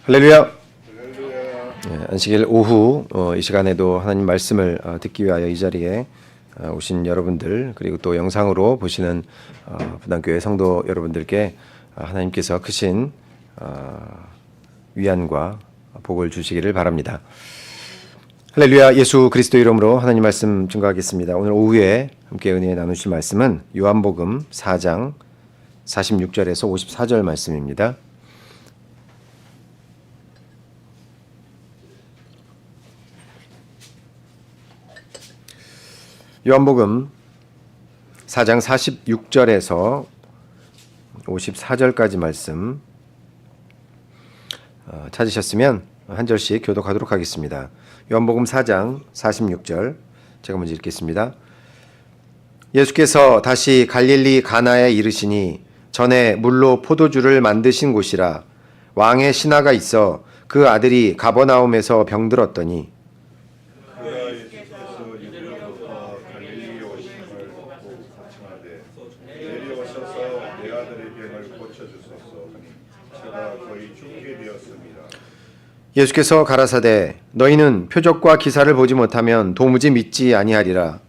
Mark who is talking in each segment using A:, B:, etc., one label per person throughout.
A: 할렐루야. 안식일 오후 이 시간에도 하나님 말씀을 듣기 위하여 이 자리에 오신 여러분들, 그리고 또 영상으로 보시는 부담교회 성도 여러분들께 하나님께서 크신 위안과 복을 주시기를 바랍니다. 할렐루야. 예수 그리스도 이름으로 하나님 말씀 증거하겠습니다. 오늘 오후에 함께 은혜 나누실 말씀은 요한복음 4장 46절에서 54절 말씀입니다. 요한복음 4장 46절에서 54절까지 말씀 찾으셨으면 한 절씩 교독하도록 하겠습니다. 요한복음 4장 46절 제가 먼저 읽겠습니다. 예수께서 다시 갈릴리 가나에 이르시니 전에 물로 포도주를 만드신 곳이라. 왕의 신하가 있어 그 아들이 가버나움에서 병들었더니 예수께서 가라사대 너희는 표적과 기사를 보지 못하면 도무지 믿지 아니하리라.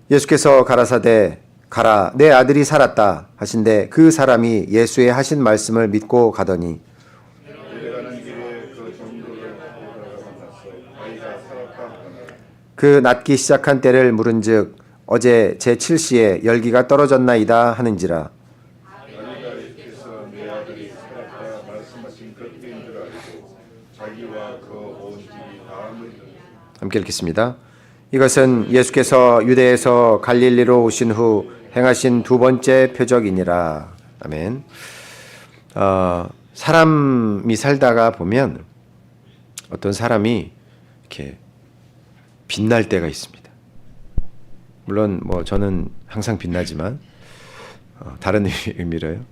A: 예수께서 가라사대 가라 내 아들이 살았다 하신대 그 사람이 예수의 하신 말씀을 믿고 가더니 그 낫기 시작한 때를 물은즉 어제 제7시에 열기가 떨어졌나이다 하는지라. 함께 읽겠습니다. 이것은 예수께서 유대에서 갈릴리로 오신 후 행하신 두 번째 표적이니라. 아멘. 사람이 살다가 보면 어떤 사람이 이렇게 빛날 때가 있습니다. 물론 저는 항상 빛나지만 다른 의미로요.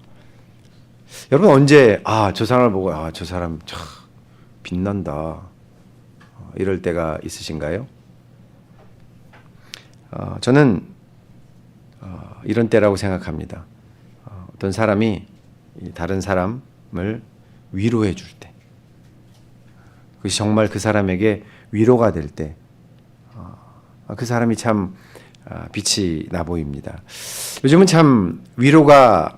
A: 여러분 언제 저 사람을 보고 저 사람 참 빛난다 이럴 때가 있으신가요? 저는 이런 때라고 생각합니다. 어떤 사람이 다른 사람을 위로해 줄 때, 그것이 정말 그 사람에게 위로가 될 때, 그 사람이 참 빛이 나 보입니다. 요즘은 참 위로가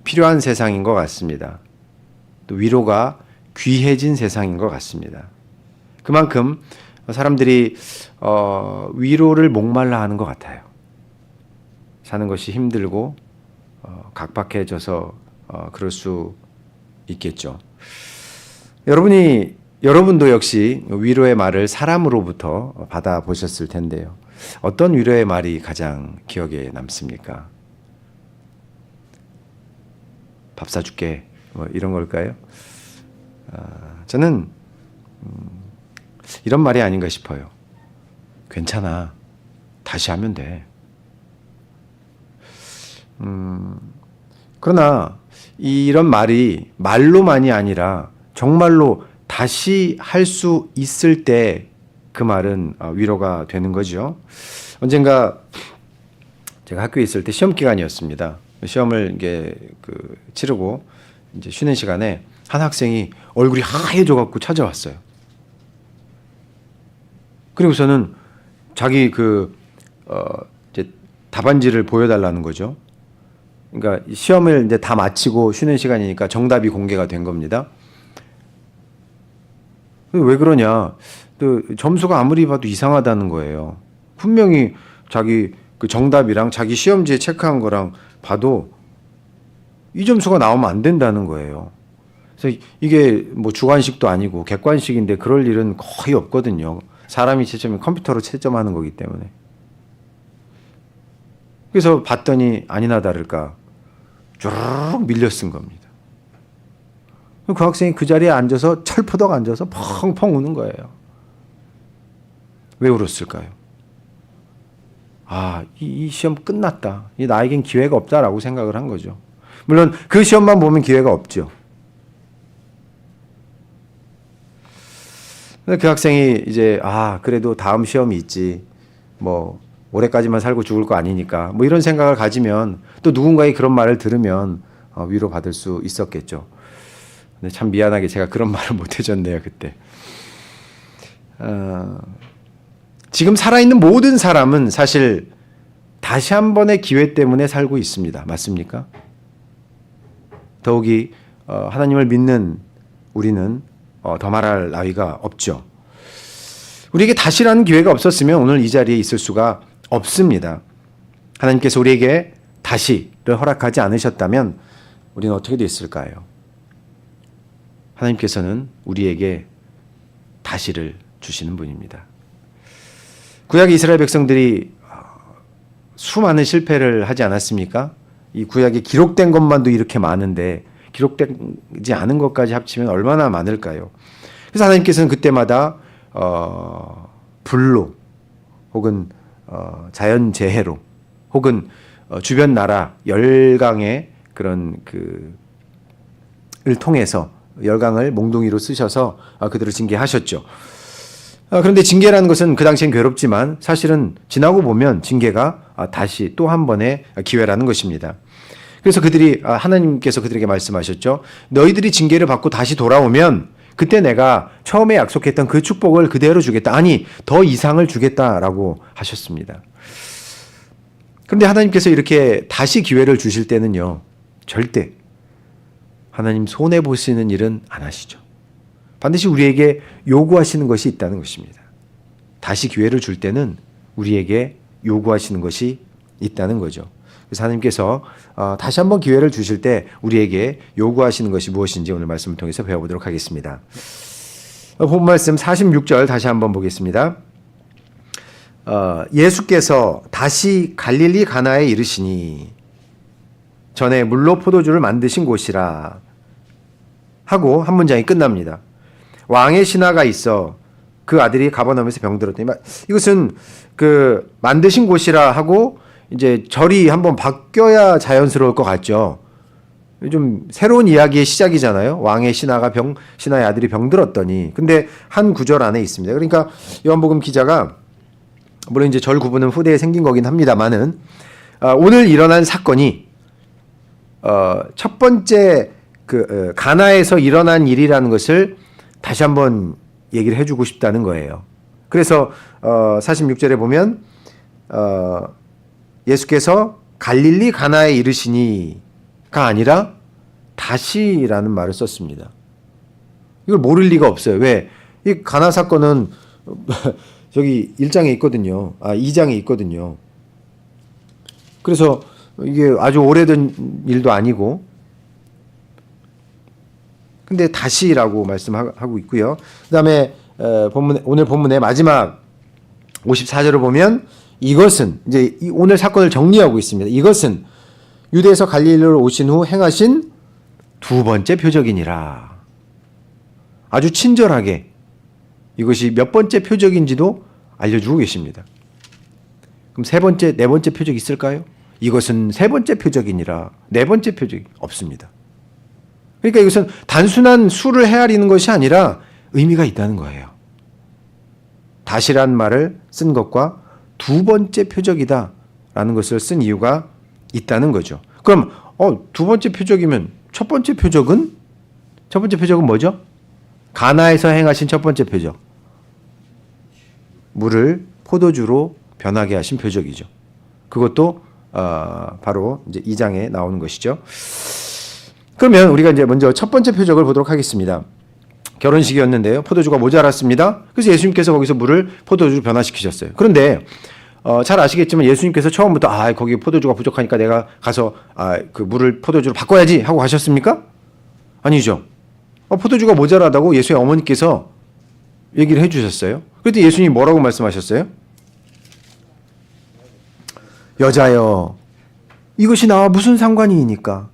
A: 필요한 세상인 것 같습니다. 또 위로가 귀해진 세상인 것 같습니다. 그만큼 사람들이 위로를 목말라 하는 것 같아요. 사는 것이 힘들고 각박해져서 그럴 수 있겠죠. 여러분도 역시 위로의 말을 사람으로부터 받아보셨을 텐데요. 어떤 위로의 말이 가장 기억에 남습니까? 밥 사줄게 이런 걸까요? 저는 이런 말이 아닌가 싶어요. 괜찮아. 다시 하면 돼. 그러나 이런 말이 말로만이 아니라 정말로 다시 할 수 있을 때 그 말은 위로가 되는 거죠. 언젠가 제가 학교에 있을 때 시험 기간이었습니다. 시험을 이제 치르고 이제 쉬는 시간에 한 학생이 얼굴이 하얘져 갖고 찾아왔어요. 그리고서는 자기 이제 답안지를 보여달라는 거죠. 그러니까 시험을 이제 다 마치고 쉬는 시간이니까 정답이 공개가 된 겁니다. 왜 그러냐? 또 점수가 아무리 봐도 이상하다는 거예요. 분명히 자기 그 정답이랑 자기 시험지에 체크한 거랑 봐도 이 점수가 나오면 안 된다는 거예요. 그래서 이게 주관식도 아니고 객관식인데 그럴 일은 거의 없거든요. 사람이 채점이 컴퓨터로 채점하는 거기 때문에. 그래서 봤더니 아니나 다를까 쭉 밀려 쓴 겁니다. 그 학생이 그 자리에 앉아서 철푸덕 앉아서 펑펑 우는 거예요. 왜 울었을까요? 이 시험 끝났다. 나에겐 기회가 없다라고 생각을 한 거죠. 물론 그 시험만 보면 기회가 없죠. 그 학생이 이제 그래도 다음 시험이 있지 올해까지만 살고 죽을 거 아니니까 뭐 이런 생각을 가지면 또 누군가의 그런 말을 들으면 위로받을 수 있었겠죠. 근데 참 미안하게 제가 그런 말을 못 해줬네요 그때. 지금 살아있는 모든 사람은 사실 다시 한 번의 기회 때문에 살고 있습니다. 맞습니까? 더욱이 하나님을 믿는 우리는 더 말할 나위가 없죠. 우리에게 다시라는 기회가 없었으면 오늘 이 자리에 있을 수가 없습니다. 하나님께서 우리에게 다시를 허락하지 않으셨다면 우리는 어떻게 됐을까요? 하나님께서는 우리에게 다시를 주시는 분입니다. 구약 이스라엘 백성들이 수많은 실패를 하지 않았습니까? 이 구약에 기록된 것만도 이렇게 많은데 기록되지 않은 것까지 합치면 얼마나 많을까요? 그래서 하나님께서는 그때마다 불로 혹은 자연재해로 혹은 주변 나라 열강의 그런 을 통해서 열강을 몽둥이로 쓰셔서 그들을 징계하셨죠. 그런데 징계라는 것은 그 당시엔 괴롭지만 사실은 지나고 보면 징계가 다시 또 한 번의 기회라는 것입니다. 그래서 하나님께서 그들에게 말씀하셨죠. 너희들이 징계를 받고 다시 돌아오면 그때 내가 처음에 약속했던 그 축복을 그대로 주겠다. 아니, 더 이상을 주겠다라고 하셨습니다. 그런데 하나님께서 이렇게 다시 기회를 주실 때는요, 절대 하나님 손해보시는 일은 안 하시죠. 반드시 우리에게 요구하시는 것이 있다는 것입니다. 다시 기회를 줄 때는 우리에게 요구하시는 것이 있다는 거죠. 그래서 하나님께서 다시 한번 기회를 주실 때 우리에게 요구하시는 것이 무엇인지 오늘 말씀을 통해서 배워보도록 하겠습니다. 본 말씀 46절 다시 한번 보겠습니다. 예수께서 다시 갈릴리 가나에 이르시니 전에 물로 포도주를 만드신 곳이라 하고 한 문장이 끝납니다. 왕의 신하가 있어 그 아들이 가버나움에서 병들었더니, 이것은 그 만드신 곳이라 하고 이제 절이 한번 바뀌어야 자연스러울 것 같죠. 좀 새로운 이야기의 시작이잖아요. 왕의 신하의 아들이 병들었더니. 근데 한 구절 안에 있습니다. 그러니까 요한복음 기자가 물론 이제 절 구분은 후대에 생긴 거긴 합니다만은 오늘 일어난 사건이 첫 번째 가나에서 일어난 일이라는 것을 다시 한번 얘기를 해주고 싶다는 거예요. 그래서 46절에 보면 예수께서 갈릴리 가나에 이르시니가 아니라 다시라는 말을 썼습니다. 이걸 모를 리가 없어요. 왜? 이 가나 사건은 저기 1장에 있거든요. 2장에 있거든요. 그래서 이게 아주 오래된 일도 아니고, 근데 다시라고 말씀하고 있고요. 그 다음에 오늘 본문의 마지막 54절을 보면 이것은 이제 오늘 사건을 정리하고 있습니다. 이것은 유대에서 갈릴리로 오신 후 행하신 두 번째 표적이니라. 아주 친절하게 이것이 몇 번째 표적인지도 알려주고 계십니다. 그럼 세 번째, 네 번째 표적이 있을까요? 이것은 세 번째 표적이니라. 네 번째 표적이 없습니다. 그러니까 이것은 단순한 수를 헤아리는 것이 아니라 의미가 있다는 거예요. 다시란 말을 쓴 것과 두 번째 표적이다라는 것을 쓴 이유가 있다는 거죠. 그럼 두 번째 표적이면 첫 번째 표적은 뭐죠? 가나에서 행하신 첫 번째 표적. 물을 포도주로 변하게 하신 표적이죠. 그것도 바로 이제 2장에 나오는 것이죠. 그러면 우리가 이제 먼저 첫 번째 표적을 보도록 하겠습니다. 결혼식이었는데요. 포도주가 모자랐습니다. 그래서 예수님께서 거기서 물을 포도주로 변화시키셨어요. 그런데 잘 아시겠지만 예수님께서 처음부터 거기 포도주가 부족하니까 내가 가서 그 물을 포도주로 바꿔야지 하고 가셨습니까? 아니죠. 포도주가 모자라다고 예수의 어머니께서 얘기를 해주셨어요. 그때 예수님이 뭐라고 말씀하셨어요? 여자여, 이것이 나와 무슨 상관이니까?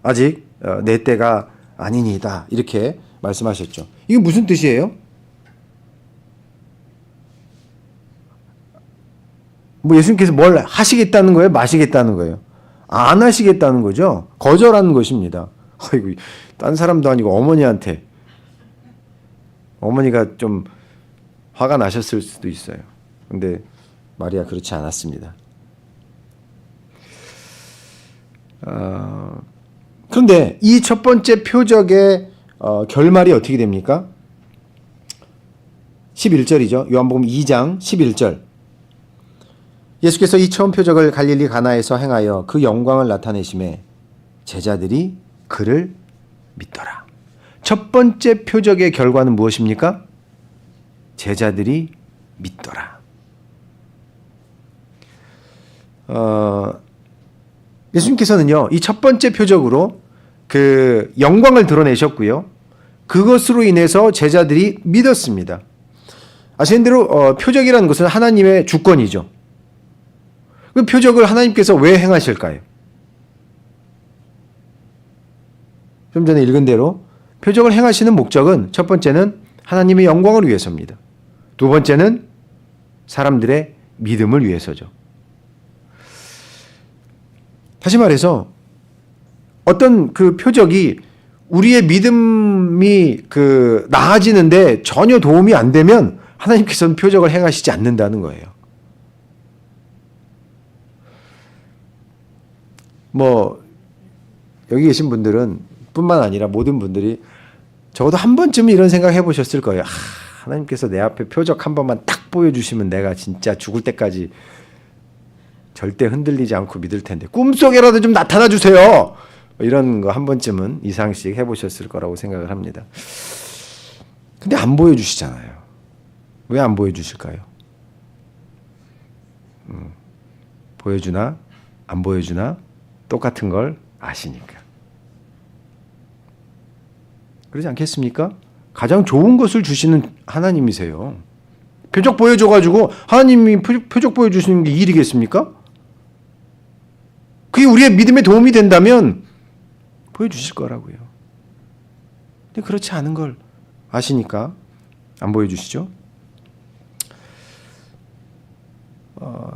A: 아직 내 때가 아니니이다. 이렇게 말씀하셨죠. 이게 무슨 뜻이에요? 뭐 예수님께서 뭘 하시겠다는 거예요? 마시겠다는 거예요? 안 하시겠다는 거죠? 거절하는 것입니다. 아이고, 딴 사람도 아니고 어머니한테. 어머니가 좀 화가 나셨을 수도 있어요. 근데 마리아 그렇지 않았습니다. 그런데 이 첫 번째 표적의 결말이 어떻게 됩니까? 11절이죠. 요한복음 2장 11절. 예수께서 이 처음 표적을 갈릴리 가나에서 행하여 그 영광을 나타내심에 제자들이 그를 믿더라. 첫 번째 표적의 결과는 무엇입니까? 제자들이 믿더라. 예수님께서는요, 이 첫 번째 표적으로 그 영광을 드러내셨고요. 그것으로 인해서 제자들이 믿었습니다. 아시는 대로 표적이라는 것은 하나님의 주권이죠. 그 표적을 하나님께서 왜 행하실까요? 좀 전에 읽은 대로 표적을 행하시는 목적은 첫 번째는 하나님의 영광을 위해서입니다. 두 번째는 사람들의 믿음을 위해서죠. 다시 말해서 어떤 그 표적이 우리의 믿음이 나아지는데 전혀 도움이 안 되면 하나님께서는 표적을 행하시지 않는다는 거예요. 여기 계신 분들은 뿐만 아니라 모든 분들이 적어도 한 번쯤은 이런 생각 해보셨을 거예요. 하나님께서 내 앞에 표적 한 번만 딱 보여주시면 내가 진짜 죽을 때까지 절대 흔들리지 않고 믿을 텐데 꿈속에라도 좀 나타나 주세요. 이런 거 한 번쯤은 이상씩 해보셨을 거라고 생각을 합니다. 근데 안 보여주시잖아요. 왜 안 보여주실까요? 보여주나 안 보여주나 똑같은 걸 아시니까. 그러지 않겠습니까? 가장 좋은 것을 주시는 하나님이세요. 표적 보여줘가지고 하나님이 표적 보여주시는 게 일이겠습니까? 그게 우리의 믿음에 도움이 된다면 보여주실 거라고요. 근데 그렇지 않은 걸 아시니까 안 보여주시죠?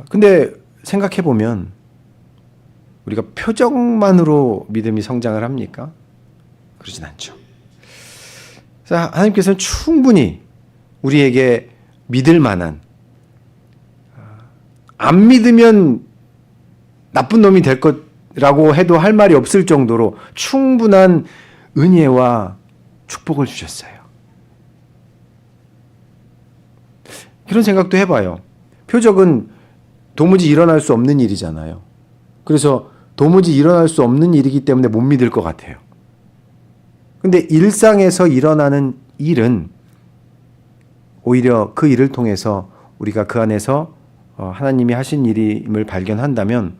A: 근데 생각해보면 우리가 표적만으로 믿음이 성장을 합니까? 그러진 않죠. 그래서 하나님께서는 충분히 우리에게 믿을 만한, 안 믿으면 나쁜 놈이 될 것이라고 해도 할 말이 없을 정도로 충분한 은혜와 축복을 주셨어요. 그런 생각도 해봐요. 표적은 도무지 일어날 수 없는 일이잖아요. 그래서 도무지 일어날 수 없는 일이기 때문에 못 믿을 것 같아요. 근데 일상에서 일어나는 일은 오히려 그 일을 통해서 우리가 그 안에서 하나님이 하신 일임을 발견한다면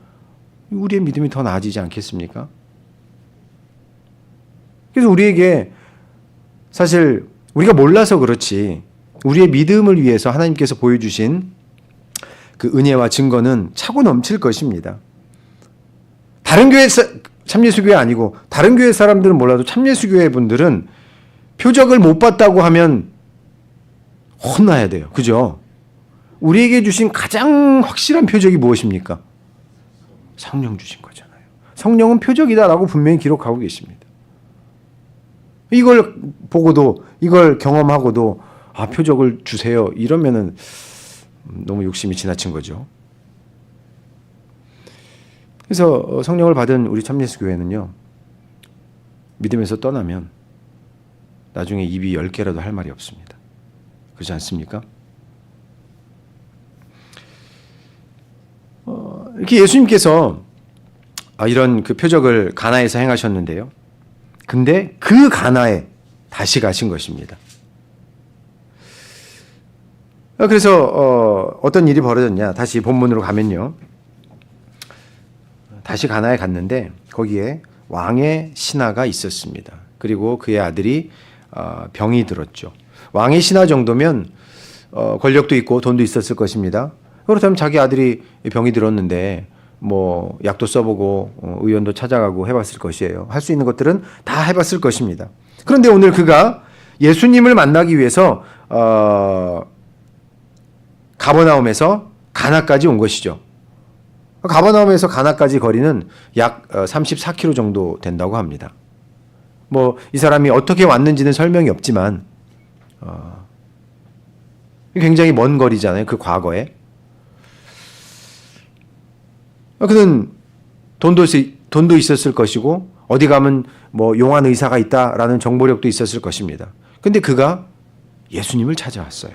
A: 우리의 믿음이 더 나아지지 않겠습니까? 그래서 우리에게 사실 우리가 몰라서 그렇지 우리의 믿음을 위해서 하나님께서 보여주신 그 은혜와 증거는 차고 넘칠 것입니다. 다른 교회 참예수교회 아니고 다른 교회 사람들은 몰라도 참예수교회 분들은 표적을 못 봤다고 하면 혼나야 돼요. 그죠? 우리에게 주신 가장 확실한 표적이 무엇입니까? 성령 주신 거잖아요. 성령은 표적이다라고 분명히 기록하고 계십니다. 이걸 보고도 이걸 경험하고도 표적을 주세요. 이러면은 너무 욕심이 지나친 거죠. 그래서 성령을 받은 우리 참예수교회는요. 믿음에서 떠나면 나중에 입이 10개라도 할 말이 없습니다. 그렇지 않습니까? 이렇게 예수님께서 이런 그 표적을 가나에서 행하셨는데요. 근데 그 가나에 다시 가신 것입니다. 그래서 어떤 일이 벌어졌냐? 다시 본문으로 가면요. 다시 가나에 갔는데 거기에 왕의 신하가 있었습니다. 그리고 그의 아들이 병이 들었죠. 왕의 신하 정도면 권력도 있고 돈도 있었을 것입니다. 그렇다면 자기 아들이 병이 들었는데 약도 써보고 의원도 찾아가고 해봤을 것이에요. 할 수 있는 것들은 다 해봤을 것입니다. 그런데 오늘 그가 예수님을 만나기 위해서 가버나움에서 가나까지 온 것이죠. 가버나움에서 가나까지 거리는 약 34km 정도 된다고 합니다. 이 사람이 어떻게 왔는지는 설명이 없지만 굉장히 먼 거리잖아요. 그 과거에. 그는 돈도 있었을 것이고 어디 가면 뭐 용한 의사가 있다라는 정보력도 있었을 것입니다. 근데 그가 예수님을 찾아왔어요.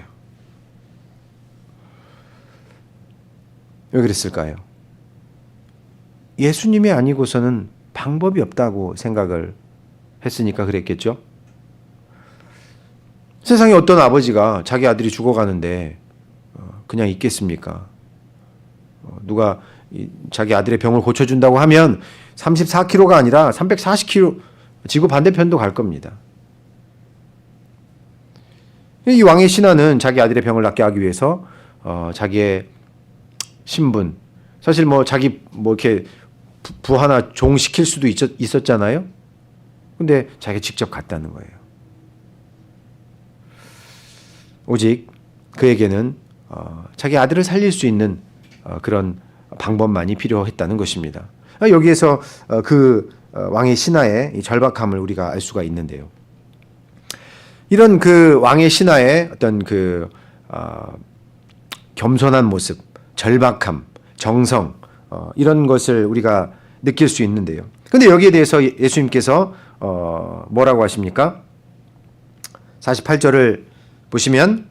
A: 왜 그랬을까요? 예수님이 아니고서는 방법이 없다고 생각을 했으니까 그랬겠죠. 세상에 어떤 아버지가 자기 아들이 죽어가는데 그냥 있겠습니까? 누가 자기 아들의 병을 고쳐준다고 하면 34km가 아니라 340km 지구 반대편도 갈 겁니다. 이 왕의 신하는 자기 아들의 병을 낫게 하기 위해서 자기의 신분, 사실 뭐 자기 뭐 이렇게 부하나 종 시킬 수도 있었잖아요. 근데 자기가 직접 갔다는 거예요. 오직 그에게는 자기 아들을 살릴 수 있는 그런 방법만이 필요했다는 것입니다. 여기에서 그 왕의 신하의 절박함을 우리가 알 수가 있는데요. 이런 그 왕의 신하의 어떤 그 겸손한 모습, 절박함, 정성 이런 것을 우리가 느낄 수 있는데요. 그런데 여기에 대해서 예수님께서 뭐라고 하십니까? 48절을 보시면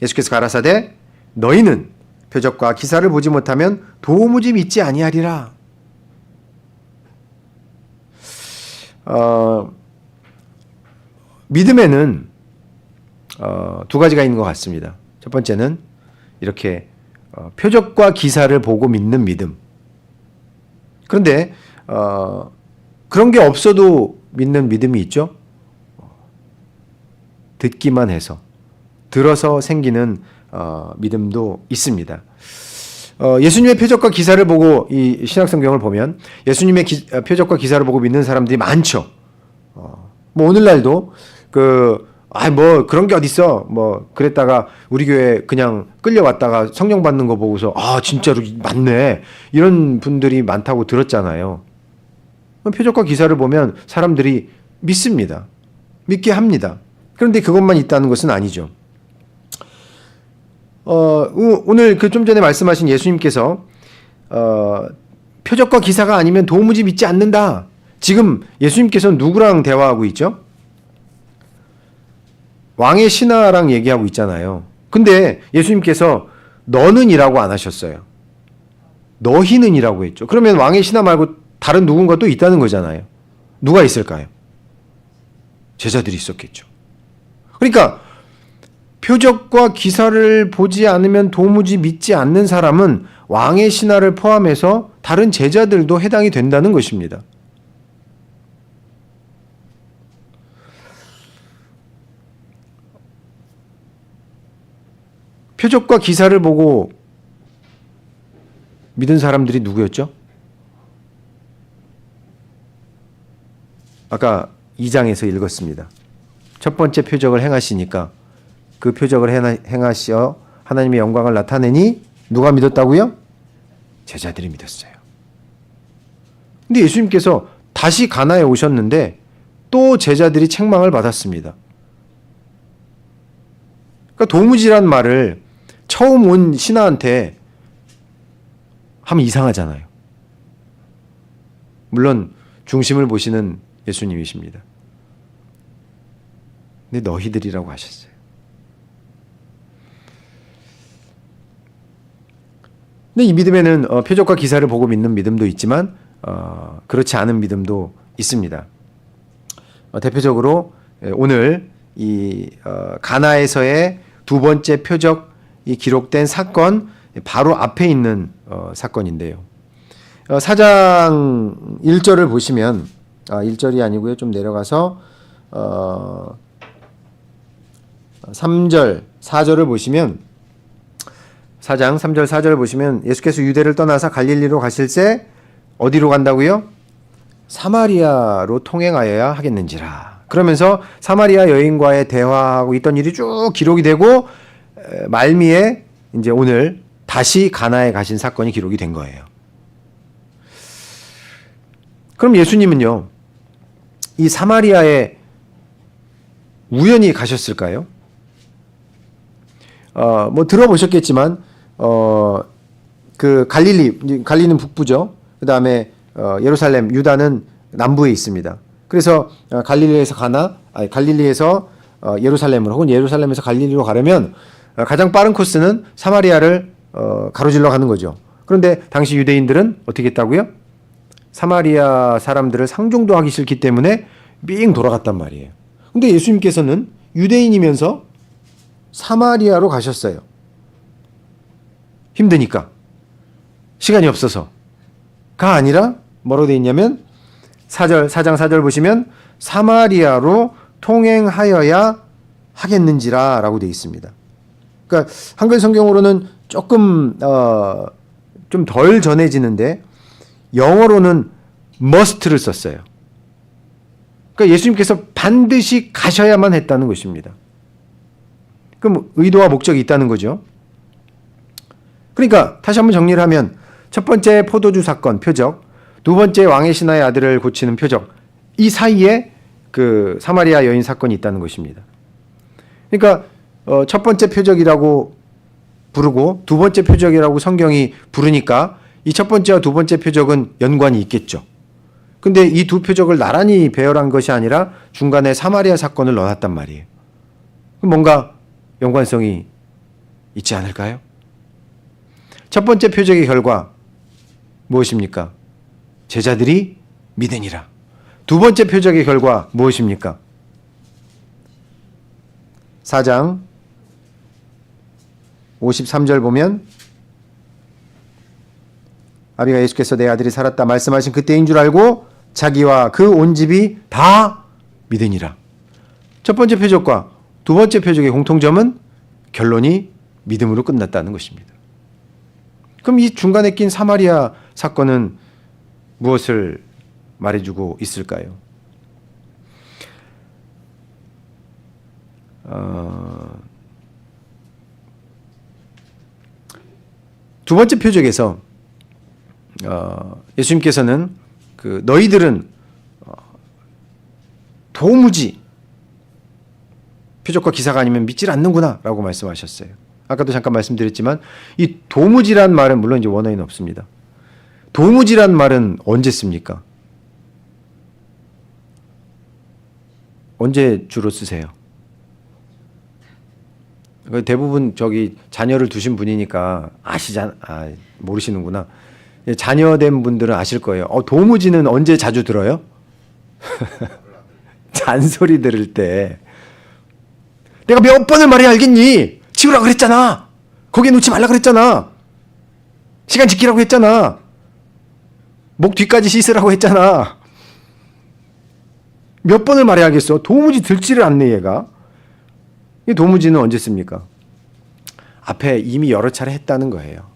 A: 예수께서 가라사대 너희는 표적과 기사를 보지 못하면 도무지 믿지 아니하리라. 믿음에는 두 가지가 있는 것 같습니다. 첫 번째는 이렇게 표적과 기사를 보고 믿는 믿음. 그런데 그런 게 없어도 믿는 믿음이 있죠. 듣기만 해서 들어서 생기는 믿음도 있습니다. 예수님의 표적과 기사를 보고 이 신약성경을 보면 예수님의 표적과 기사를 보고 믿는 사람들이 많죠. 뭐 오늘날도 뭐 그런 게 어딨어. 뭐 그랬다가 우리 교회 그냥 끌려왔다가 성령 받는 거 보고서 진짜로 맞네. 이런 분들이 많다고 들었잖아요. 표적과 기사를 보면 사람들이 믿습니다. 믿게 합니다. 그런데 그것만 있다는 것은 아니죠. 오늘 그 좀 전에 말씀하신 예수님께서 표적과 기사가 아니면 도무지 믿지 않는다. 지금 예수님께서는 누구랑 대화하고 있죠? 왕의 신하랑 얘기하고 있잖아요. 근데 예수님께서 너는 이라고 안 하셨어요. 너희는 이라고 했죠. 그러면 왕의 신하 말고 다른 누군가 또 있다는 거잖아요. 누가 있을까요? 제자들이 있었겠죠. 그러니까 표적과 기사를 보지 않으면 도무지 믿지 않는 사람은 왕의 신하를 포함해서 다른 제자들도 해당이 된다는 것입니다. 표적과 기사를 보고 믿은 사람들이 누구였죠? 아까 2장에서 읽었습니다. 첫 번째 표적을 행하시니까 그 표적을 행하시어 하나님의 영광을 나타내니 누가 믿었다고요? 제자들이 믿었어요. 근데 예수님께서 다시 가나에 오셨는데 또 제자들이 책망을 받았습니다. 그러니까 도무지란 말을 처음 온 신하한테 하면 이상하잖아요. 물론 중심을 보시는 예수님이십니다. 근데 너희들이라고 하셨어요. 근데 이 믿음에는 표적과 기사를 보고 믿는 믿음도 있지만 그렇지 않은 믿음도 있습니다. 대표적으로 오늘 이 가나에서의 두 번째 표적이 기록된 사건 바로 앞에 있는 사건인데요. 4장 1절을 보시면 1절이 아니고요. 좀 내려가서 3절, 4절을 보시면 4장 3절 4절을 보시면 예수께서 유대를 떠나서 갈릴리로 가실새 어디로 간다고요? 사마리아로 통행하여야 하겠는지라. 그러면서 사마리아 여인과의 대화하고 있던 일이 쭉 기록이 되고 말미에 이제 오늘 다시 가나에 가신 사건이 기록이 된 거예요. 그럼 예수님은요, 이 사마리아에 우연히 가셨을까요? 뭐 들어보셨겠지만 그 갈릴리는 북부죠. 그 다음에 예루살렘, 유다는 남부에 있습니다. 그래서 갈릴리에서 예루살렘으로 혹은 예루살렘에서 갈릴리로 가려면 가장 빠른 코스는 사마리아를 가로질러 가는 거죠. 그런데 당시 유대인들은 어떻게 했다고요? 사마리아 사람들을 상종도 하기 싫기 때문에 삥 돌아갔단 말이에요. 근데 예수님께서는 유대인이면서 사마리아로 가셨어요. 힘드니까. 시간이 없어서가 아니라 뭐로 되어 있냐면 4장 4절 보시면 사마리아로 통행하여야 하겠는지라 라고 되어 있습니다. 그러니까 한글 성경으로는 조금 좀 덜 전해지는데 영어로는 must를 썼어요. 그러니까 예수님께서 반드시 가셔야만 했다는 것입니다. 그럼 의도와 목적이 있다는 거죠. 그러니까 다시 한번 정리를 하면 첫 번째 포도주 사건 표적, 두 번째 왕의 신하의 아들을 고치는 표적, 이 사이에 그 사마리아 여인 사건이 있다는 것입니다. 그러니까 첫 번째 표적이라고 부르고 두 번째 표적이라고 성경이 부르니까 이 첫 번째와 두 번째 표적은 연관이 있겠죠. 근데 이 두 표적을 나란히 배열한 것이 아니라 중간에 사마리아 사건을 넣어놨단 말이에요. 그럼 뭔가 연관성이 있지 않을까요? 첫 번째 표적의 결과 무엇입니까? 제자들이 믿으니라. 두 번째 표적의 결과 무엇입니까? 4장 53절 보면 아비가 예수께서 내 아들이 살았다 말씀하신 그때인 줄 알고 자기와 그 온 집이 다 믿으니라. 첫 번째 표적과 두 번째 표적의 공통점은 결론이 믿음으로 끝났다는 것입니다. 그럼 이 중간에 낀 사마리아 사건은 무엇을 말해주고 있을까요? 두 번째 표적에서 예수님께서는 그 너희들은 도무지 표적과 기사가 아니면 믿질 않는구나 라고 말씀하셨어요. 아까도 잠깐 말씀드렸지만 이 도무지란 말은 물론 이제 원어에는 없습니다. 도무지란 말은 언제 씁니까? 언제 주로 쓰세요? 대부분 저기 자녀를 두신 분이니까 모르시는구나. 자녀된 분들은 아실 거예요. 도무지는 언제 자주 들어요? 잔소리 들을 때. 내가 몇 번을 말해야 알겠니? 치우라 그랬잖아. 거기에 놓지 말라 그랬잖아. 시간 지키라고 했잖아. 목 뒤까지 씻으라고 했잖아. 몇 번을 말해야 알겠어? 도무지 듣지를 않네 얘가. 이 도무지는 언제 씁니까? 앞에 이미 여러 차례 했다는 거예요.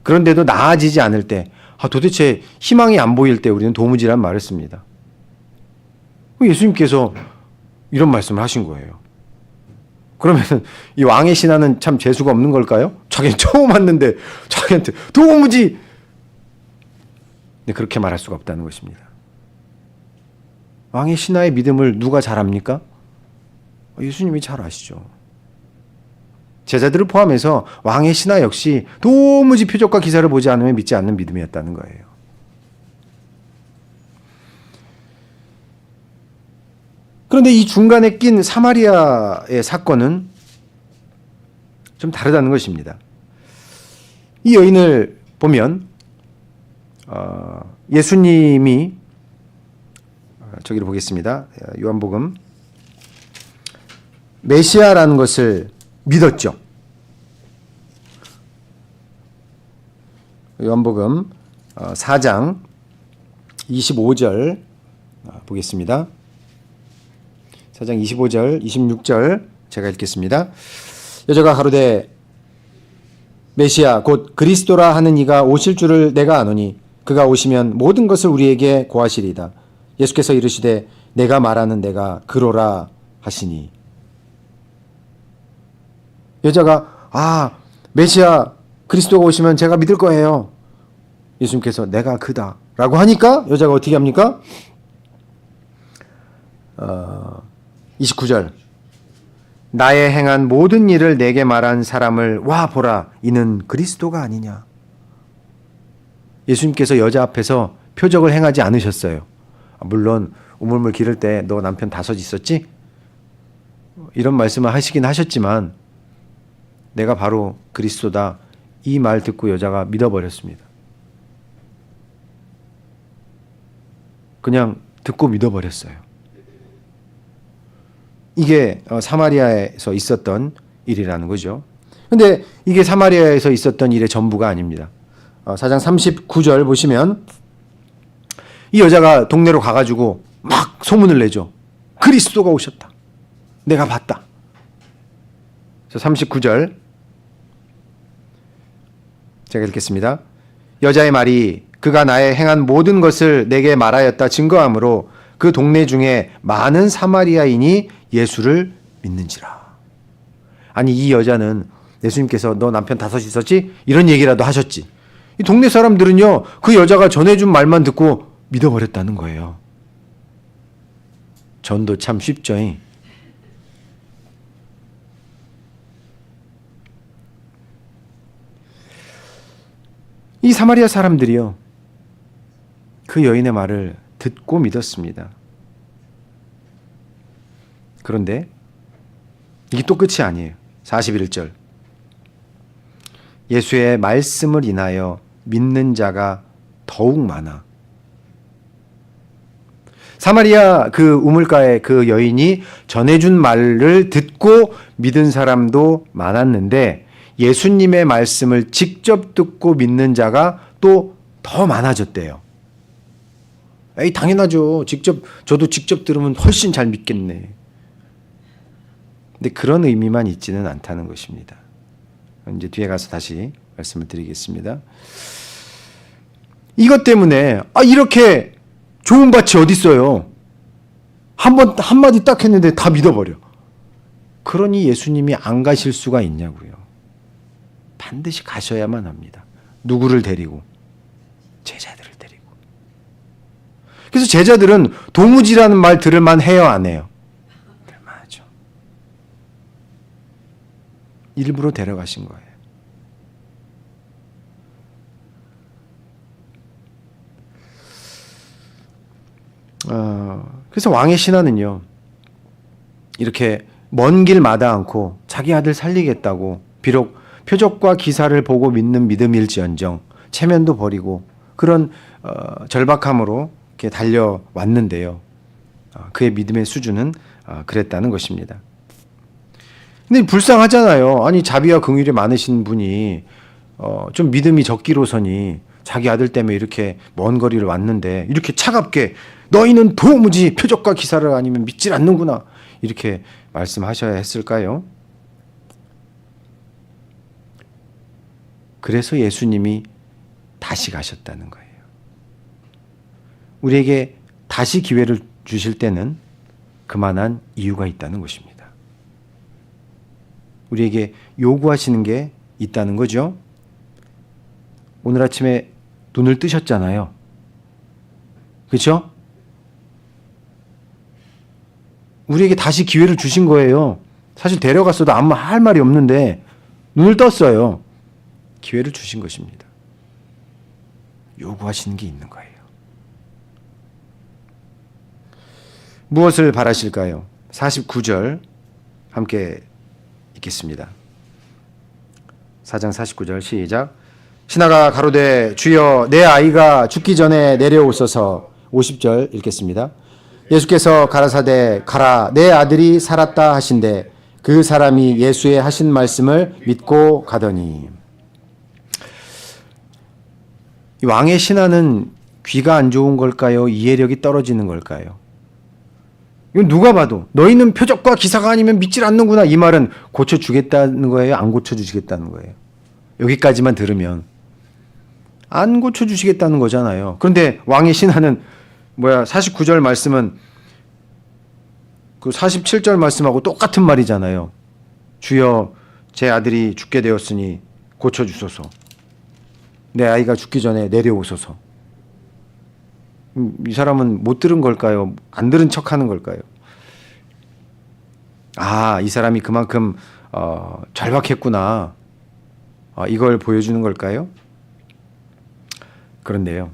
A: 그런데도 나아지지 않을 때, 도대체 희망이 안 보일 때 우리는 도무지란 말을 씁니다. 예수님께서 이런 말씀을 하신 거예요. 그러면 이 왕의 신하는 참 재수가 없는 걸까요? 자기는 처음 왔는데 자기한테 도무지! 근데 그렇게 말할 수가 없다는 것입니다. 왕의 신하의 믿음을 누가 잘 압니까? 예수님이 잘 아시죠. 제자들을 포함해서 왕의 신하 역시 도무지 표적과 기사를 보지 않으면 믿지 않는 믿음이었다는 거예요. 그런데 이 중간에 낀 사마리아의 사건은 좀 다르다는 것입니다. 이 여인을 보면 예수님이 저기를 보겠습니다. 요한복음 메시아라는 것을 믿었죠. 요한복음 4장 25절 보겠습니다. 4장 25절, 26절 제가 읽겠습니다. 여자가 가로되 메시아 곧 그리스도라 하는 이가 오실 줄을 내가 아노니 그가 오시면 모든 것을 우리에게 고하시리이다. 예수께서 이르시되 내가 말하는 내가 그로라 하시니. 여자가 메시아 그리스도가 오시면 제가 믿을 거예요. 예수님께서 내가 그다 라고 하니까 여자가 어떻게 합니까? 29절 나의 행한 모든 일을 내게 말한 사람을 와 보라 이는 그리스도가 아니냐. 예수님께서 여자 앞에서 표적을 행하지 않으셨어요. 물론 우물물 기를 때 너 남편 5 있었지? 이런 말씀을 하시긴 하셨지만 내가 바로 그리스도다 이 말 듣고 여자가 믿어버렸습니다. 그냥 듣고 믿어버렸어요. 이게 사마리아에서 있었던 일이라는 거죠. 근데 이게 사마리아에서 있었던 일의 전부가 아닙니다. 4장 39절 보시면 이 여자가 동네로 가가지고 막 소문을 내죠. 그리스도가 오셨다. 내가 봤다. 39절 제가 읽겠습니다. 여자의 말이 그가 나의 행한 모든 것을 내게 말하였다 증거하므로 그 동네 중에 많은 사마리아인이 예수를 믿는지라. 아니 이 여자는 예수님께서 너 남편 5 있었지? 이런 얘기라도 하셨지. 이 동네 사람들은요 그 여자가 전해준 말만 듣고 믿어버렸다는 거예요. 전도 참 쉽죠. 이 사마리아 사람들이요 그 여인의 말을 듣고 믿었습니다. 그런데 이게 또 끝이 아니에요. 41절 예수의 말씀을 인하여 믿는 자가 더욱 많아. 사마리아 그 우물가의 그 여인이 전해준 말을 듣고 믿은 사람도 많았는데 예수님의 말씀을 직접 듣고 믿는 자가 또 더 많아졌대요. 에이 당연하죠. 저도 직접 들으면 훨씬 잘 믿겠네. 근데 그런 의미만 있지는 않다는 것입니다. 이제 뒤에 가서 다시 말씀을 드리겠습니다. 이것 때문에 이렇게 좋은 밭이 어디 있어요? 한마디 딱 했는데 다 믿어버려. 그러니 예수님이 안 가실 수가 있냐고요. 반드시 가셔야만 합니다. 누구를 데리고? 제자들을 데리고. 그래서 제자들은 도무지라는 말 들을만 해요, 안 해요? 들을만하죠. 일부러 데려가신 거예요. 그래서 왕의 신하는요 이렇게 먼 길 마다 않고 자기 아들 살리겠다고 비록 표적과 기사를 보고 믿는 믿음일지언정 체면도 버리고 그런 절박함으로 이렇게 달려왔는데요. 그의 믿음의 수준은 그랬다는 것입니다. 근데 불쌍하잖아요. 아니 자비와 긍휼이 많으신 분이 좀 믿음이 적기로서니 자기 아들 때문에 이렇게 먼 거리를 왔는데 이렇게 차갑게 너희는 도무지 표적과 기사를 아니면 믿질 않는구나 이렇게 말씀하셔야 했을까요? 그래서 예수님이 다시 가셨다는 거예요. 우리에게 다시 기회를 주실 때는 그만한 이유가 있다는 것입니다. 우리에게 요구하시는 게 있다는 거죠. 오늘 아침에 눈을 뜨셨잖아요. 그렇죠? 우리에게 다시 기회를 주신 거예요. 사실 데려갔어도 아무 할 말이 없는데 눈을 떴어요. 기회를 주신 것입니다. 요구하시는 게 있는 거예요. 무엇을 바라실까요? 49절 함께 읽겠습니다. 4장 49절 시작. 신하가 가로되 주여 내 아이가 죽기 전에 내려오소서. 50절 읽겠습니다. 예수께서 가라사대 가라 내 아들이 살았다 하신대 그 사람이 예수의 하신 말씀을 믿고 가더니. 왕의 신하는 귀가 안 좋은 걸까요? 이해력이 떨어지는 걸까요? 이건 누가 봐도 너희는 표적과 기사가 아니면 믿질 않는구나 이 말은 고쳐주겠다는 거예요? 안 고쳐주시겠다는 거예요? 여기까지만 들으면 안 고쳐주시겠다는 거잖아요. 그런데 왕의 신하는 49절 말씀은 그 47절 말씀하고 똑같은 말이잖아요. 주여 제 아들이 죽게 되었으니 고쳐주소서. 내 아이가 죽기 전에 내려오소서. 이 사람은 못 들은 걸까요? 안 들은 척하는 걸까요? 이 사람이 그만큼 절박했구나. 이걸 보여주는 걸까요? 그런데요,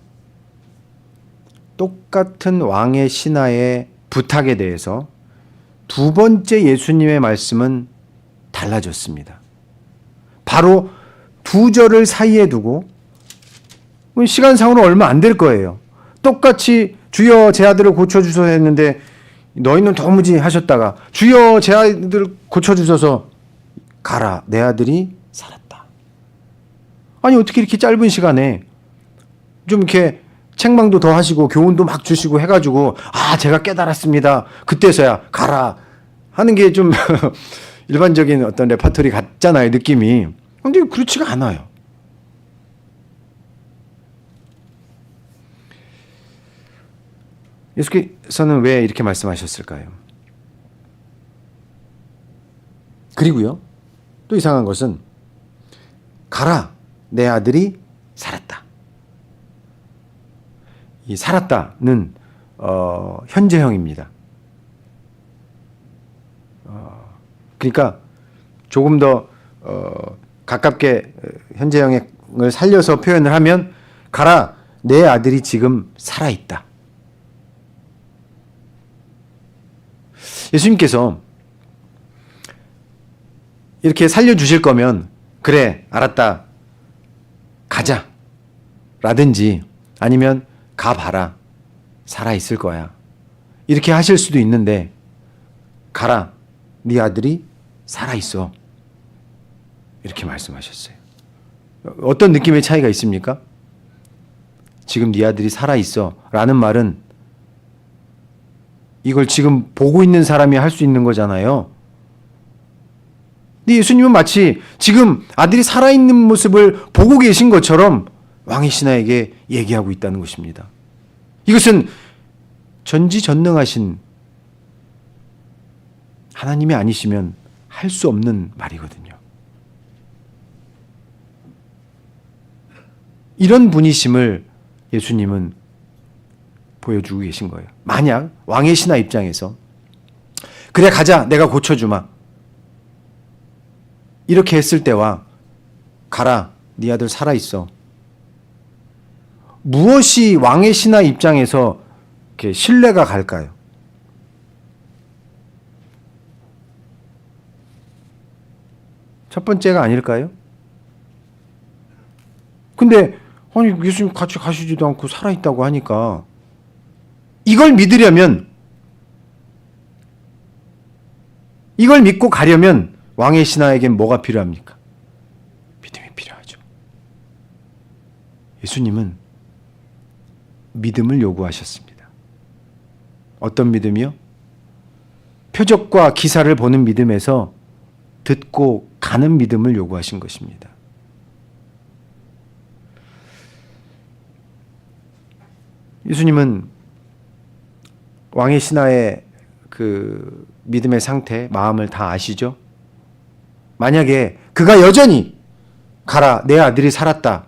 A: 똑같은 왕의 신하의 부탁에 대해서 두 번째 예수님의 말씀은 달라졌습니다. 바로 두 절을 사이에 두고, 시간상으로 얼마 안 될 거예요. 똑같이 주여 제 아들을 고쳐주소서 했는데 너희는 도무지 하셨다가 주여 제 아들 고쳐주소서, 가라 내 아들이 살았다. 아니 어떻게 이렇게 짧은 시간에 좀 이렇게 책망도 더 하시고 교훈도 막 주시고 해가지고 제가 깨달았습니다, 그때서야 가라 하는 게 좀 일반적인 어떤 레파토리 같잖아요, 느낌이. 근데 그렇지가 않아요. 예수께서는 왜 이렇게 말씀하셨을까요? 그리고요, 또 이상한 것은 가라 내 아들이 살았다. 이 살았다는 현재형입니다. 그러니까 조금 더 가깝게 현재형을 살려서 표현을 하면 가라 내 아들이 지금 살아있다. 예수님께서 이렇게 살려주실 거면 그래 알았다 가자 라든지 아니면 가봐라 살아있을 거야 이렇게 하실 수도 있는데, 가라 네 아들이 살아있어 이렇게 말씀하셨어요. 어떤 느낌의 차이가 있습니까? 지금 네 아들이 살아있어 라는 말은 이걸 지금 보고 있는 사람이 할 수 있는 거잖아요. 근데 예수님은 마치 지금 아들이 살아있는 모습을 보고 계신 것처럼 왕의 신하에게 얘기하고 있다는 것입니다. 이것은 전지전능하신 하나님이 아니시면 할 수 없는 말이거든요. 이런 분이심을 예수님은 보여주고 계신 거예요. 만약 왕의 신하 입장에서 그래 가자 내가 고쳐주마 이렇게 했을 때와 가라 네 아들 살아있어, 무엇이 왕의 신하 입장에서 이렇게 신뢰가 갈까요? 첫 번째가 아닐까요? 근데 아니 예수님 같이 가시지도 않고 살아있다고 하니까 이걸 믿으려면, 이걸 믿고 가려면 왕의 신하에겐 뭐가 필요합니까? 믿음이 필요하죠. 예수님은 믿음을 요구하셨습니다. 어떤 믿음이요? 표적과 기사를 보는 믿음에서 듣고 가는 믿음을 요구하신 것입니다. 예수님은 왕의 신하의 그 믿음의 상태, 마음을 다 아시죠? 만약에 그가 여전히 가라 내 아들이 살았다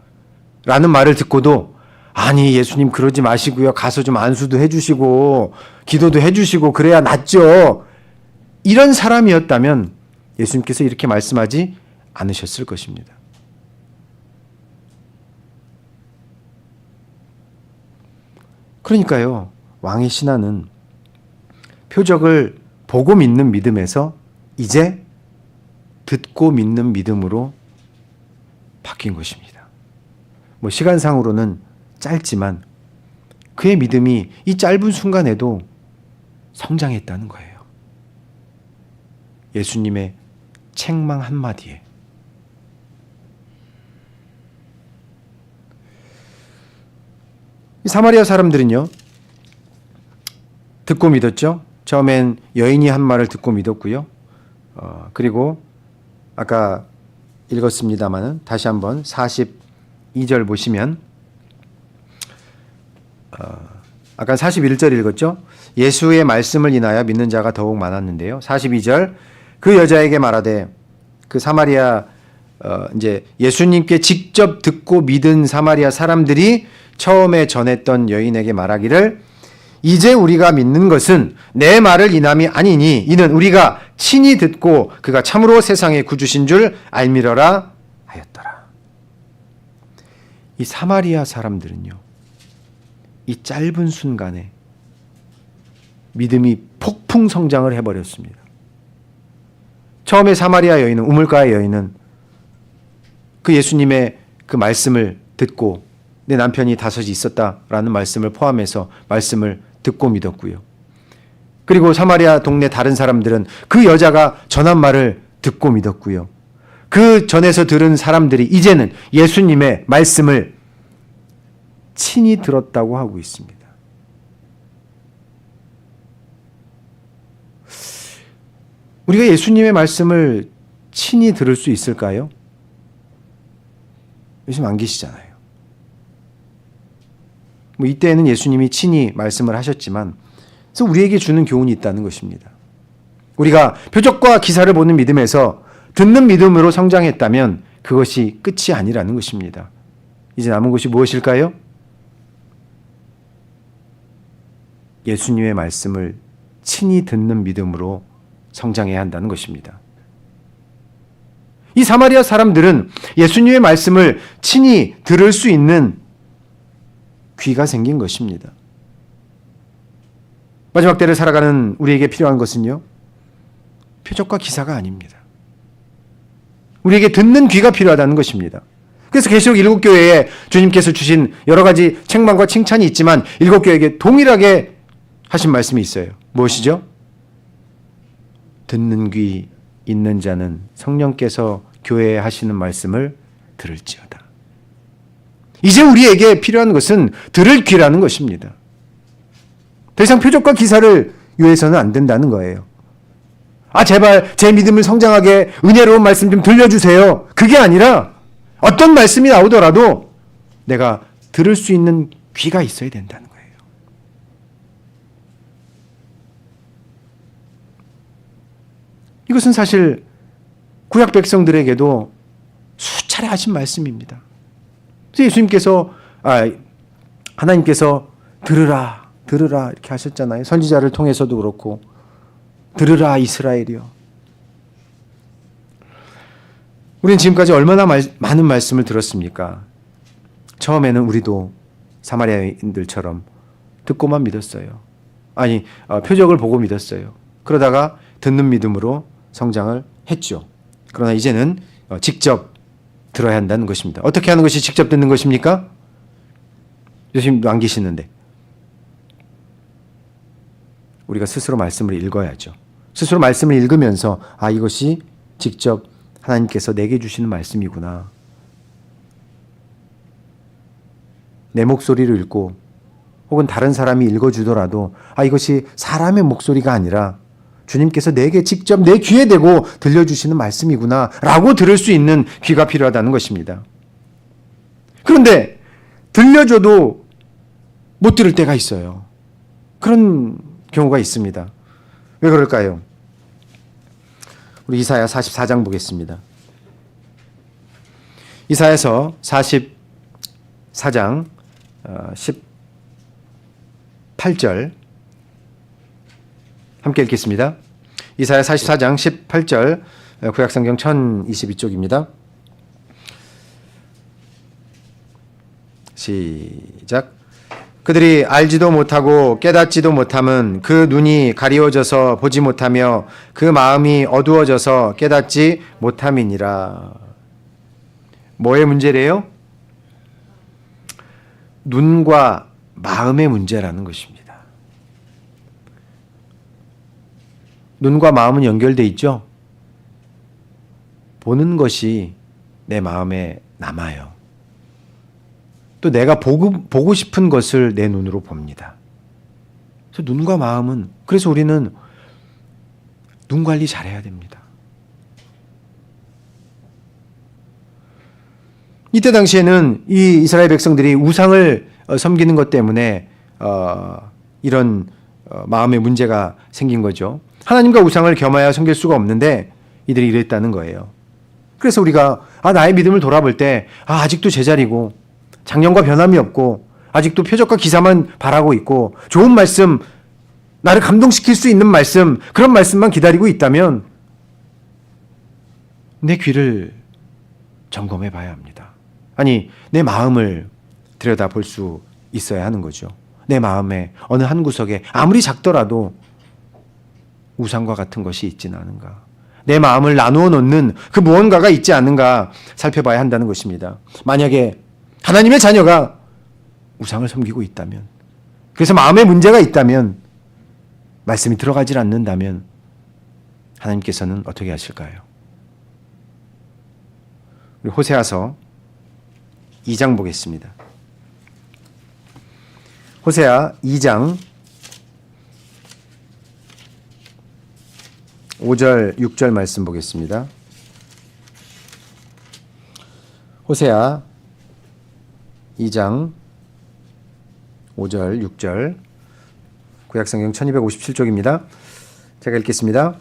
A: 라는 말을 듣고도 아니 예수님 그러지 마시고요, 가서 좀 안수도 해주시고 기도도 해주시고 그래야 낫죠, 이런 사람이었다면 예수님께서 이렇게 말씀하지 않으셨을 것입니다. 그러니까요, 왕의 신하는 표적을 보고 믿는 믿음에서 이제 듣고 믿는 믿음으로 바뀐 것입니다. 시간상으로는 짧지만 그의 믿음이 이 짧은 순간에도 성장했다는 거예요. 예수님의 책망 한마디에. 이 사마리아 사람들은요, 듣고 믿었죠. 처음엔 여인이 한 말을 듣고 믿었고요. 그리고 아까 읽었습니다마는 다시 한번 42절 보시면 아까 41절 읽었죠. 예수의 말씀을 인하여 믿는 자가 더욱 많았는데요. 42절 그 여자에게 말하되, 그 사마리아 이제 예수님께 직접 듣고 믿은 사마리아 사람들이 처음에 전했던 여인에게 말하기를, 이제 우리가 믿는 것은 내 말을 인함이 아니니 이는 우리가 친히 듣고 그가 참으로 세상의 구주신 줄 알미러라 하였더라. 이 사마리아 사람들은요, 이 짧은 순간에 믿음이 폭풍 성장을 해버렸습니다. 처음에 사마리아 여인은, 우물가의 여인은 그 예수님의 그 말씀을 듣고 내 남편이 다섯이 있었다라는 말씀을 포함해서 말씀을 듣고 믿었고요. 그리고 사마리아 동네 다른 사람들은 그 여자가 전한 말을 듣고 믿었고요. 그 전에서 들은 사람들이 이제는 예수님의 말씀을 친히 들었다고 하고 있습니다. 우리가 예수님의 말씀을 친히 들을 수 있을까요? 요즘 안 계시잖아요. 이때에는 예수님이 친히 말씀을 하셨지만, 그래서 우리에게 주는 교훈이 있다는 것입니다. 우리가 표적과 기사를 보는 믿음에서 듣는 믿음으로 성장했다면 그것이 끝이 아니라는 것입니다. 이제 남은 것이 무엇일까요? 예수님의 말씀을 친히 듣는 믿음으로 성장해야 한다는 것입니다. 이 사마리아 사람들은 예수님의 말씀을 친히 들을 수 있는 귀가 생긴 것입니다. 마지막 때를 살아가는 우리에게 필요한 것은요, 표적과 기사가 아닙니다. 우리에게 듣는 귀가 필요하다는 것입니다. 그래서 계시록 7교회에 주님께서 주신 여러 가지 책망과 칭찬이 있지만 7교회에게 동일하게 하신 말씀이 있어요. 무엇이죠? 듣는 귀 있는 자는 성령께서 교회에 하시는 말씀을 들을지어다. 이제 우리에게 필요한 것은 들을 귀라는 것입니다. 더 이상 표적과 기사를 위해서는 안 된다는 거예요. 제발 제 믿음을 성장하게 은혜로운 말씀 좀 들려주세요. 그게 아니라 어떤 말씀이 나오더라도 내가 들을 수 있는 귀가 있어야 된다는 거예요. 이것은 사실 구약 백성들에게도 수차례 하신 말씀입니다. 그래서 예수님께서, 하나님께서 들으라 이렇게 하셨잖아요. 선지자를 통해서도 그렇고, 들으라 이스라엘이여. 우리는 지금까지 얼마나 많은 말씀을 들었습니까? 처음에는 우리도 사마리아인들처럼 듣고만 믿었어요. 표적을 보고 믿었어요. 그러다가 듣는 믿음으로 성장을 했죠. 그러나 이제는 직접 들어야 한다는 것입니다. 어떻게 하는 것이 직접 듣는 것입니까? 예수님도 안 계시는데 우리가 스스로 말씀을 읽어야죠. 스스로 말씀을 읽으면서 이것이 직접 하나님께서 내게 주시는 말씀이구나. 내 목소리를 읽고 혹은 다른 사람이 읽어주더라도 이것이 사람의 목소리가 아니라 주님께서 내게 직접 내 귀에 대고 들려주시는 말씀이구나 라고 들을 수 있는 귀가 필요하다는 것입니다. 그런데 들려줘도 못 들을 때가 있어요. 그런 경우가 있습니다. 왜 그럴까요? 우리 이사야 44장 보겠습니다. 이사야서 44장 18절 함께 읽겠습니다. 이사야 44장 18절 구약성경 1022쪽입니다. 시작. 그들이 알지도 못하고 깨닫지도 못함은 그 눈이 가리워져서 보지 못하며 그 마음이 어두워져서 깨닫지 못함이니라. 뭐의 문제래요? 눈과 마음의 문제라는 것입니다. 눈과 마음은 연결돼 있죠? 보는 것이 내 마음에 남아요. 또 내가 보고 싶은 것을 내 눈으로 봅니다. 그래서 눈과 마음은, 그래서 우리는 눈 관리 잘해야 됩니다. 이때 당시에는 이 이스라엘 백성들이 우상을 섬기는 것 때문에 이런 마음의 문제가 생긴 거죠. 하나님과 우상을 겸하여 섬길 수가 없는데 이들이 이랬다는 거예요. 그래서 우리가 나의 믿음을 돌아볼 때 아직도 제자리고 작년과 변함이 없고 아직도 표적과 기사만 바라고 있고 좋은 말씀, 나를 감동시킬 수 있는 말씀, 그런 말씀만 기다리고 있다면 내 귀를 점검해 봐야 합니다. 아니, 내 마음을 들여다볼 수 있어야 하는 거죠. 내 마음에 어느 한 구석에 아무리 작더라도 우상과 같은 것이 있지는 않은가. 내 마음을 나누어 놓는 그 무언가가 있지 않은가 살펴봐야 한다는 것입니다. 만약에 하나님의 자녀가 우상을 섬기고 있다면, 그래서 마음에 문제가 있다면, 말씀이 들어가질 않는다면 하나님께서는 어떻게 하실까요? 우리 호세아서 2장 보겠습니다. 호세아 2장 5절 6절 말씀 보겠습니다. 호세아 2장 5절 6절 구약성경 1257쪽입니다. 제가 읽겠습니다.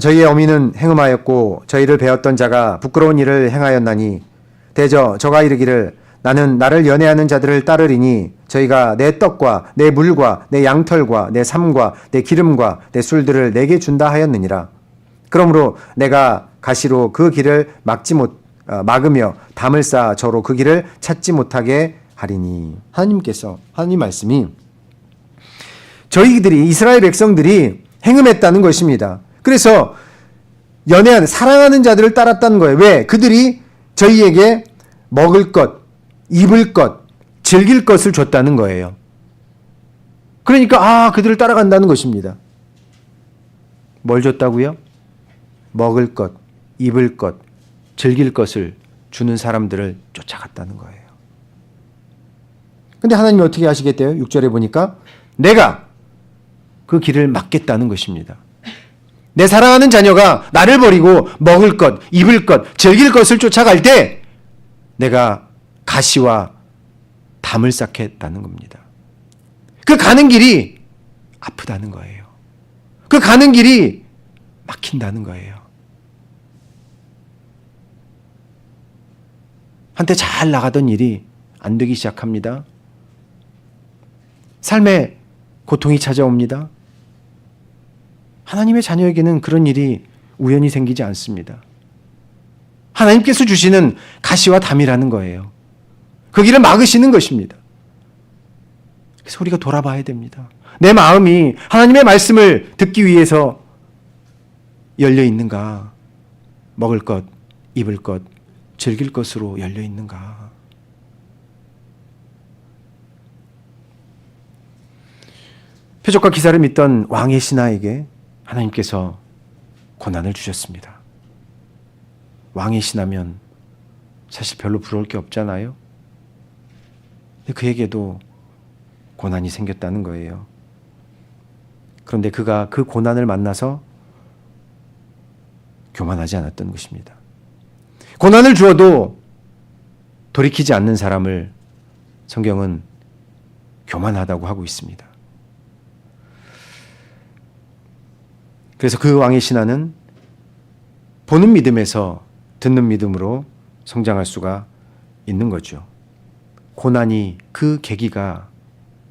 A: 저희의 어미는 행음하였고 저희를 배웠던 자가 부끄러운 일을 행하였나니 대저 저가 이르기를 나는 나를 연애하는 자들을 따르리니 저희가 내 떡과 내 물과 내 양털과 내 삶과 내 기름과 내 술들을 내게 준다 하였느니라. 그러므로 내가 가시로 그 길을 막으며 담을 쌓아 저로 그 길을 찾지 못하게 하리니. 하나님 말씀이 저희들이 이스라엘 백성들이 행음했다는 것입니다. 그래서 사랑하는 자들을 따랐다는 거예요. 왜? 그들이 저희에게 먹을 것, 입을 것, 즐길 것을 줬다는 거예요. 그러니까 그들을 따라간다는 것입니다. 뭘 줬다고요? 먹을 것, 입을 것, 즐길 것을 주는 사람들을 쫓아갔다는 거예요. 근데 하나님이 어떻게 하시겠대요? 6절에 보니까 내가 그 길을 막겠다는 것입니다. 내 사랑하는 자녀가 나를 버리고 먹을 것, 입을 것, 즐길 것을 쫓아갈 때 내가 가시와 담을 쌓겠다는 겁니다. 그 가는 길이 아프다는 거예요. 그 가는 길이 막힌다는 거예요. 한때 잘 나가던 일이 안 되기 시작합니다. 삶에 고통이 찾아옵니다. 하나님의 자녀에게는 그런 일이 우연히 생기지 않습니다. 하나님께서 주시는 가시와 담이라는 거예요. 그 길을 막으시는 것입니다. 그래서 우리가 돌아봐야 됩니다. 내 마음이 하나님의 말씀을 듣기 위해서 열려 있는가? 먹을 것, 입을 것, 즐길 것으로 열려 있는가? 표적과 기사를 믿던 왕의 신하에게 하나님께서 고난을 주셨습니다. 왕의 신하면 사실 별로 부러울 게 없잖아요. 근데 그에게도 고난이 생겼다는 거예요. 그런데 그가 그 고난을 만나서 교만하지 않았던 것입니다. 고난을 주어도 돌이키지 않는 사람을 성경은 교만하다고 하고 있습니다. 그래서 그 왕의 신하는 보는 믿음에서 듣는 믿음으로 성장할 수가 있는 거죠. 고난이 그 계기가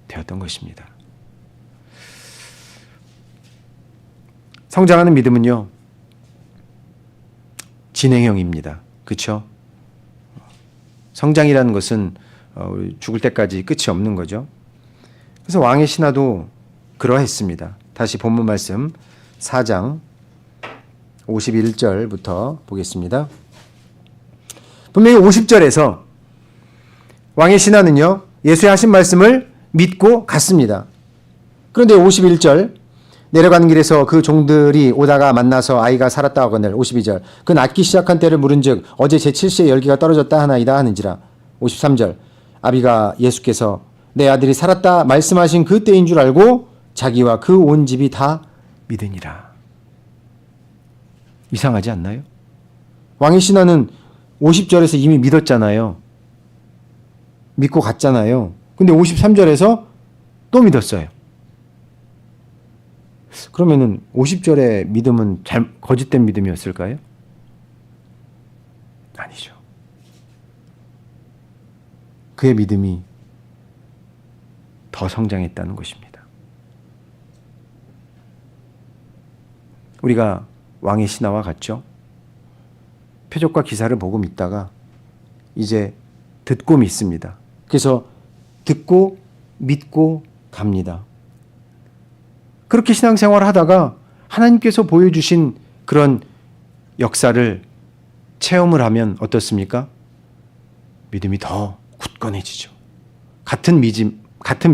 A: 되었던 것입니다. 성장하는 믿음은요, 진행형입니다. 그렇죠? 성장이라는 것은 죽을 때까지 끝이 없는 거죠. 그래서 왕의 신하도 그러했습니다. 다시 본문 말씀 4장 51절부터 보겠습니다. 분명히 50절에서 왕의 신하는요, 예수의 하신 말씀을 믿고 갔습니다. 그런데 51절, 내려가는 길에서 그 종들이 오다가 만나서 아이가 살았다 하거늘. 52절, 그 낫기 시작한 때를 물은즉 어제 제7시에 열기가 떨어졌다 하나이다 하는지라. 53절, 아비가 예수께서 내 아들이 살았다 말씀하신 그 때인 줄 알고 자기와 그 온 집이 다 믿으니라. 이상하지 않나요? 왕의 신하는 50절에서 이미 믿었잖아요. 믿고 갔잖아요. 근데 53절에서 또 믿었어요. 그러면은 50절의 믿음은 거짓된 믿음이었을까요? 아니죠. 그의 믿음이 더 성장했다는 것입니다. 우리가 왕의 신하와 같죠? 표적과 기사를 보고 믿다가 이제 듣고 믿습니다. 그래서 듣고 믿고 갑니다. 그렇게 신앙생활을 하다가 하나님께서 보여주신 그런 역사를 체험을 하면 어떻습니까? 믿음이 더 굳건해지죠. 같은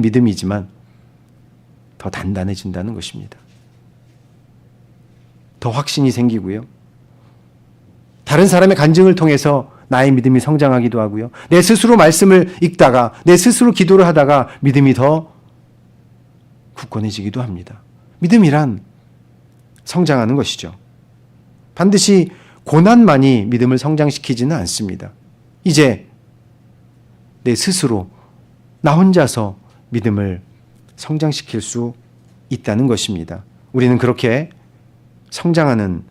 A: 믿음이지만 더 단단해진다는 것입니다. 더 확신이 생기고요. 다른 사람의 간증을 통해서 나의 믿음이 성장하기도 하고요. 내 스스로 말씀을 읽다가 내 스스로 기도를 하다가 믿음이 더 굳건해지기도 합니다. 믿음이란 성장하는 것이죠. 반드시 고난만이 믿음을 성장시키지는 않습니다. 이제 내 스스로 나 혼자서 믿음을 성장시킬 수 있다는 것입니다. 우리는 그렇게 성장하는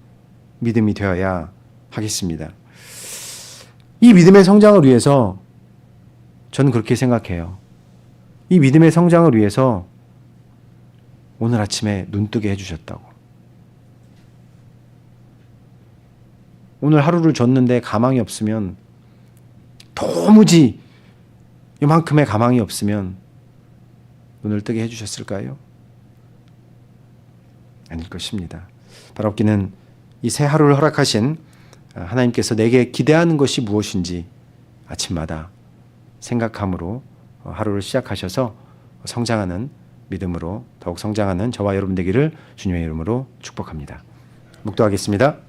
A: 믿음이 되어야 하겠습니다. 이 믿음의 성장을 위해서 저는 그렇게 생각해요. 이 믿음의 성장을 위해서 오늘 아침에 눈뜨게 해주셨다고. 오늘 하루를 줬는데 가망이 없으면, 도무지 이만큼의 가망이 없으면 눈을 뜨게 해주셨을까요? 아닐 것입니다. 바라옵기는 이 새 하루를 허락하신 하나님께서 내게 기대하는 것이 무엇인지 아침마다 생각함으로 하루를 시작하셔서 성장하는 믿음으로 더욱 성장하는 저와 여러분 되기를 주님의 이름으로 축복합니다. 묵도하겠습니다.